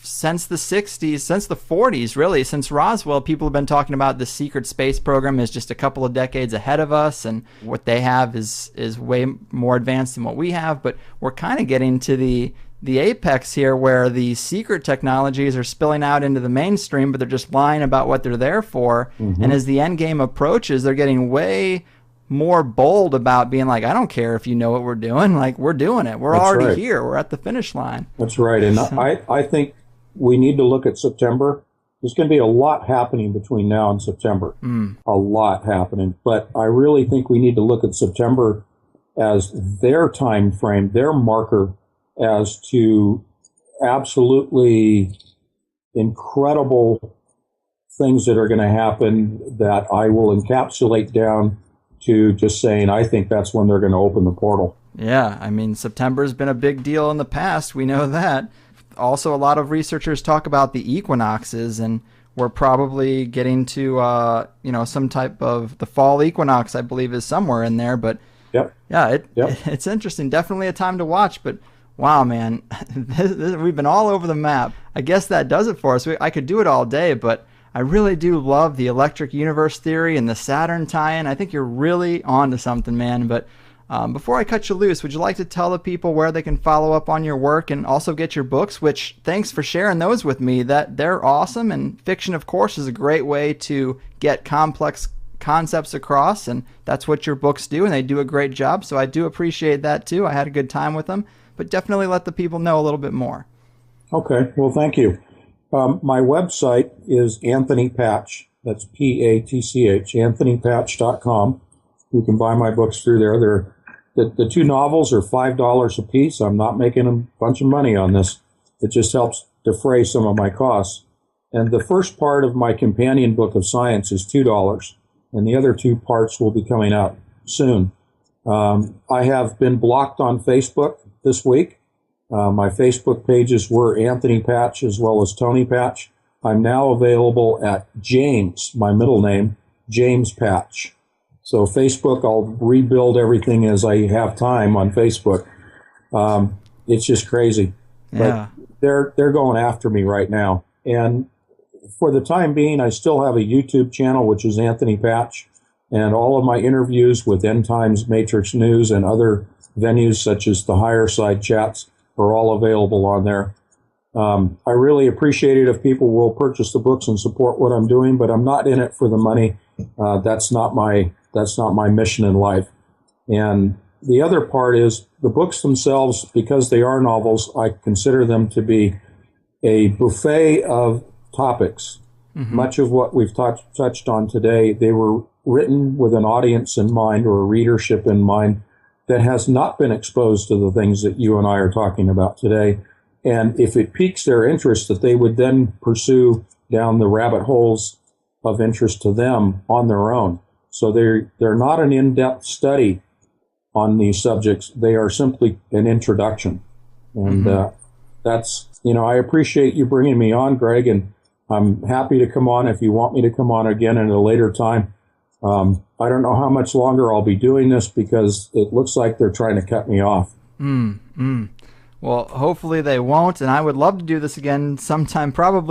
Speaker 1: since the 60s, since the 40s, really, since Roswell, people have been talking about the secret space program is just a couple of decades ahead of us, and what they have is way more advanced than what we have. But we're kind of getting to the apex here where the secret technologies are spilling out into the mainstream, but they're just lying about what they're there for. And as the end game approaches, they're getting way more bold about being like, I don't care if you know what we're doing. Like, we're doing it. We're
Speaker 2: That's
Speaker 1: already
Speaker 2: right.
Speaker 1: here. We're at the finish line.
Speaker 2: That's right. And I think we need to look at September. There's going to be a lot happening between now and September. A lot happening. But I really think we need to look at September as their time frame, their marker as to absolutely incredible things that are going to happen that I will encapsulate down to just saying, I think that's when they're going to open the portal.
Speaker 1: Yeah, I mean, September's been a big deal in the past. We know that. Also, a lot of researchers talk about the equinoxes, and we're probably getting to, some type of the fall equinox, I believe, is somewhere in there. But
Speaker 2: Yep.
Speaker 1: yeah,
Speaker 2: Yep.
Speaker 1: it's interesting. Definitely a time to watch. But wow, man, we've been all over the map. I guess that does it for us. I could do it all day, but I really do love the electric universe theory and the Saturn tie-in. I think you're really onto something, man. But before I cut you loose, would you like to tell the people where they can follow up on your work and also get your books, which thanks for sharing those with me. That they're awesome, and fiction, of course, is a great way to get complex concepts across, and that's what your books do, and they do a great job, so I do appreciate that too. I had a good time with them, but definitely let the people know a little bit more.
Speaker 2: Okay. Well, thank you. My website is Anthony Patch. That's Patch, anthonypatch.com. You can buy my books through there. The two novels are $5 a piece. I'm not making a bunch of money on this. It just helps defray some of my costs. And the first part of my companion book of science is $2, and the other two parts will be coming out soon. I have been blocked on Facebook this week. My Facebook pages were Anthony Patch as well as Tony Patch. I'm now available at James, my middle name, James Patch. So Facebook, I'll rebuild everything as I have time on Facebook. It's just crazy.
Speaker 1: Yeah.
Speaker 2: But they're going after me right now. And for the time being, I still have a YouTube channel, which is Anthony Patch. And all of my interviews with End Times, Matrix News, and other venues such as the Higherside chats are all available on there. I really appreciate it if people will purchase the books and support what I'm doing, but I'm not in it for the money. That's not my mission in life. And the other part is the books themselves, because they are novels, I consider them to be a buffet of topics. Much of what we've touched on today, they were written with an audience in mind or a readership in mind that has not been exposed to the things that you and I are talking about today. And if it piques their interest, that they would then pursue down the rabbit holes of interest to them on their own. So they're not an in-depth study on these subjects. They are simply an introduction. And that's, I appreciate you bringing me on, Greg, and I'm happy to come on if you want me to come on again at a later time. I don't know how much longer I'll be doing this because it looks like they're trying to cut me off.
Speaker 1: Well, hopefully they won't, and I would love to do this again sometime, probably